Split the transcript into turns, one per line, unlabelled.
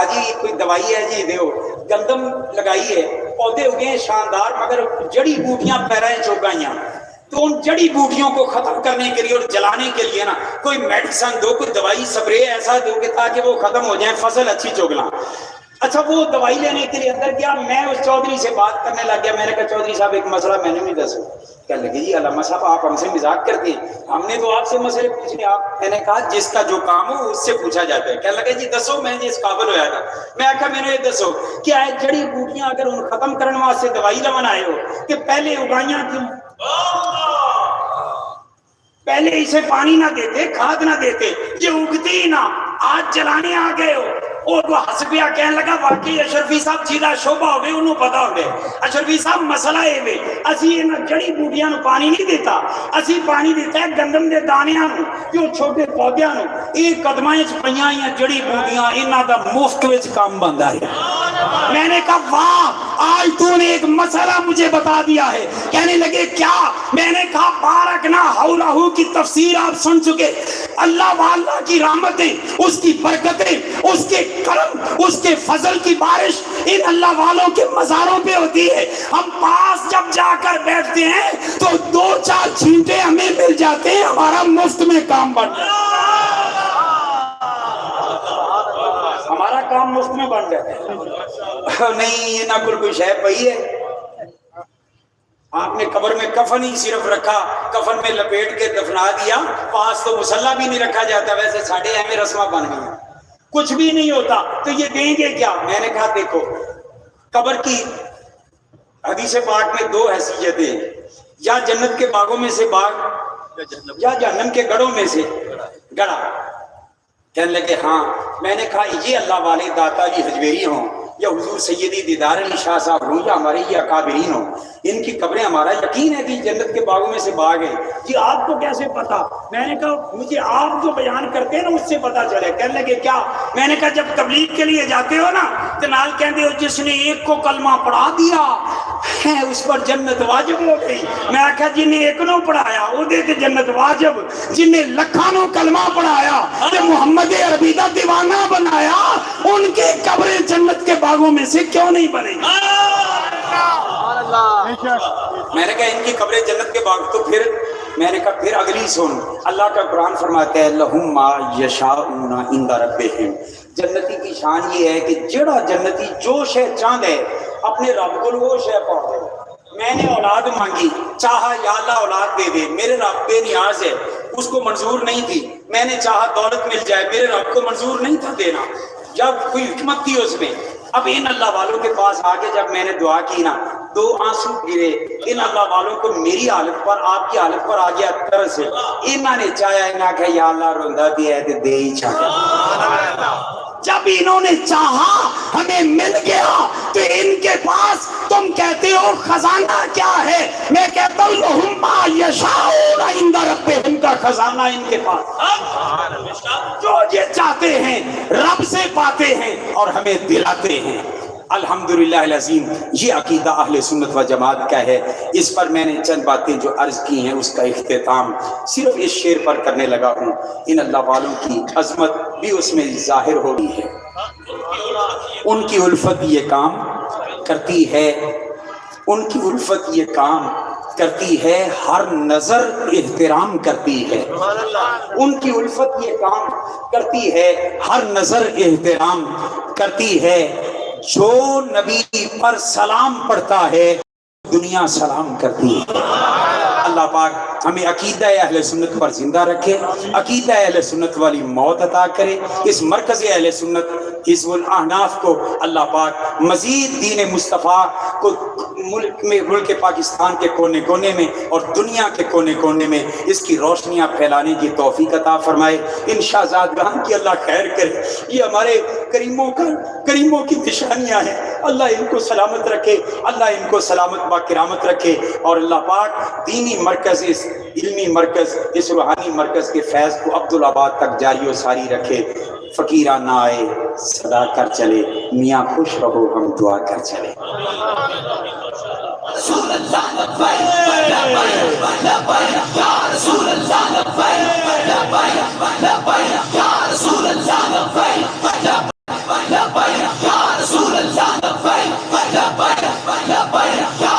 کہا جی کوئی دوائی ہے جی دیو. گندم لگائی ہے, پودے اگے شاندار, مگر جڑی بوٹیاں پیرائیں چوگائیاں. تو ان جڑی بوٹیوں کو ختم کرنے کے لیے اور جلانے کے لیے نا کوئی میڈیسن دو, کوئی دوائی سپرے ایسا دو کہ تاکہ وہ ختم ہو جائیں, فصل اچھی چگنا. اچھا وہ دوائی لینے کے لیے اندر گیا, میں اس چودھری سے بات کرنے لگ گیا. میں نے کہا چودھری صاحب ایک مسئلہ میں نے بھی دسو. کہنے لگے جی علامہ صاحب آپ ہم سے مذاق کرتے ہیں, ہم نے تو آپ سے مسئلے پوچھنے. آپ میں نے کہا جس کا جو کام ہو اس سے پوچھا جاتا ہے. کہنے لگے جی دسو, میں جس قابل ہوا تھا. میں کہا میں نے دسو کیا ہے جڑی بوٹیاں اگر ان ختم کرنے واسطے دوائی لمن آئے ہو کہ پہلے اگائیاں کیوں, پہلے اسے پانی نہ دیتے, کھاد نہ دیتے, یہ اگتی ہی نہ, آج جلانے آ گئے ہو. اور وہ ہنس پیا, کہنے لگا واقعی اشرفی صاحب جیدہ شعبہ ہوئے انہوں پتا ہوئے. اشرفی صاحب مسئلہ ہے وے, اسی یہ جڑی بوٹیاں نو پانی نہیں دیتا, اسی پانی دیتا ہے گندم دے دانیاں نو, جو چھوٹے پودیاں نو. ایک قدمائیں پئیاں یا جڑی بوٹیاں انہاں دا مفت وچ کام بندا ہے. میں نے کہا واہ, آج تو نے ایک مسئلہ مجھے بتا دیا ہے. کہنے لگے کیا؟ میں نے کہا بارکنا حولہ کی تفسیر آپ سن چکے. اللہ واللہ کی رحمتیں, اس کی برکتیں, اس کے کرم, اس کے فضل کی بارش ان اللہ والوں کے مزاروں پہ ہوتی ہے. ہم پاس جب جا کر بیٹھتے ہیں تو 2-4 چھینٹے ہمیں مل جاتے ہیں, ہمارا مفت میں کام بن جاتا ہے, ہمارا کام مفت میں بن جاتا ہے. نہیں یہ نہ کوئی شے پئی ہے. آپ نے قبر میں کفن ہی صرف رکھا, کفن میں لپیٹ کے دفنا دیا, پاس تو مسلح بھی نہیں رکھا جاتا. ویسے ساڑھے اہم رسمہ بن گئی, کچھ بھی نہیں ہوتا. تو یہ دیں گے کیا؟ میں نے کہا دیکھو قبر کی حدیث پاک میں 2 حیثیتیں ہیں, یا جنت کے باغوں میں سے باغ یا جہنم کے گڑھوں میں سے گڑھا. کہنے لگے ہاں. میں نے کہا یہ اللہ والے داتا جی حجویری ہوں یا حضور سیدی دیدار علی شاہ صاحب ہوں یا ہمارے یہ اکابرین ہوں, ان کی قبریں ہمارا یقین ہے کہ جنت کے باغوں میں سے باغ ہیں. جی آپ کو کیسے پتا؟ میں نے کہا مجھے آپ جو بیان کرتے ہیں نا اس سے پتا چلے. کہنے لگے کیا؟ میں نے کہا جب تبلیغ کے لیے جاتے ہو نا تو نال کہتے ہو جس نے ایک کو کلمہ پڑھا دیا ہے اس پر جنت واجب ہو گئی. میں کہا جن نے ایک نو پڑھایا وہ دے تے جنت واجب, جن نے لکھانوں کلمہ پڑھایا تے محمد عربی دا دیوانہ بنایا, ان کے قبریں جنت کے باغوں میں سے کیوں نہیں بنے گی؟ میں نے کہا ان کی قبریں جنت کے باغ. تو پھر میں نے کہا پھر اگلی سن, اللہ کا قرآن فرماتا ہے لہم ما یشاءون عند ربہم. جنتی کی شان یہ ہے کہ جڑا جنتی جو شے چاہتا ہے اپنے رب کو وہ شے پا دے. میں نے اولاد مانگی, چاہا یا اللہ اولاد دے دے, میرے رب بے نیاز ہے, اس کو منظور نہیں تھی. میں نے چاہا دولت مل جائے, میرے رب کو منظور نہیں تھا دینا, جب کوئی حکمت تھی اس میں. اب ان اللہ والوں کے پاس آگے جب میں نے دعا کی نا 2 آنسو گرے. ان اللہ والوں کو میری حالت پر, آپ کی حالت پر آ گیا ترس. انہوں نے چاہیا, انہوں نے کہا یا اللہ روندہ دیا ہے تو دے ہی چاہتا. جب انہوں نے چاہا ہمیں مل گیا تو ان کے پاس تم کہتے ہو خزانہ کیا ہے, میں کہتا ہوں لہم ما یشاءون عند ربہم کا خزانہ ان کے پاس. جو یہ چاہتے ہیں رب سے پاتے ہیں اور ہمیں دلاتے ہیں. الحمدللہ العظیم یہ عقیدہ اہل سنت و جماعت کا ہے. اس پر میں نے چند باتیں جو عرض کی ہیں اس کا اختتام صرف اس شعر پر کرنے لگا ہوں. ان اللہ والوں کی عظمت بھی اس میں ظاہر ہو رہی ہے. ان کی الفت یہ کام کرتی ہے, ان کی الفت یہ کام کرتی ہے, ہر نظر احترام کرتی ہے. ان کی الفت یہ کام کرتی ہے, ہر نظر احترام کرتی ہے. جو نبی پر سلام پڑھتا ہے دنیا سلام کرتی ہے. اللہ پاک ہمیں عقیدہ اہل سنت پر زندہ رکھے, عقیدہ اہل سنت والی موت عطا کرے. اس مرکز اہل سنت حزب الاحناف کو اللہ پاک مزید دین مصطفیٰ کو ملک پاکستان کے کونے کونے میں اور دنیا کے کونے کونے میں اس کی روشنیاں پھیلانے کی توفیق عطا فرمائے. ان شہزادگان کی اللہ خیر کرے. یہ ہمارے کریموں کی نشانیاں ہیں. اللہ ان کو سلامت رکھے, اللہ ان کو سلامت با کرامت رکھے, اور اللہ پاک دینی مرکز, اس علمی مرکز, اس روحانی مرکز کے فیض کو عبدالآباد تک جاری و ساری رکھے. فقیرہ نہ آئے صدا کر چلے, میاں خوش رہو ہم دعا کر چلے. رسول اللہ لبیک لبیک لبیک یا رسول اللہ لبیک لبیک لبیک یا رسول اللہ لبیک لبیک
لبیک یا رسول اللہ لبیک لبیک لبیک یا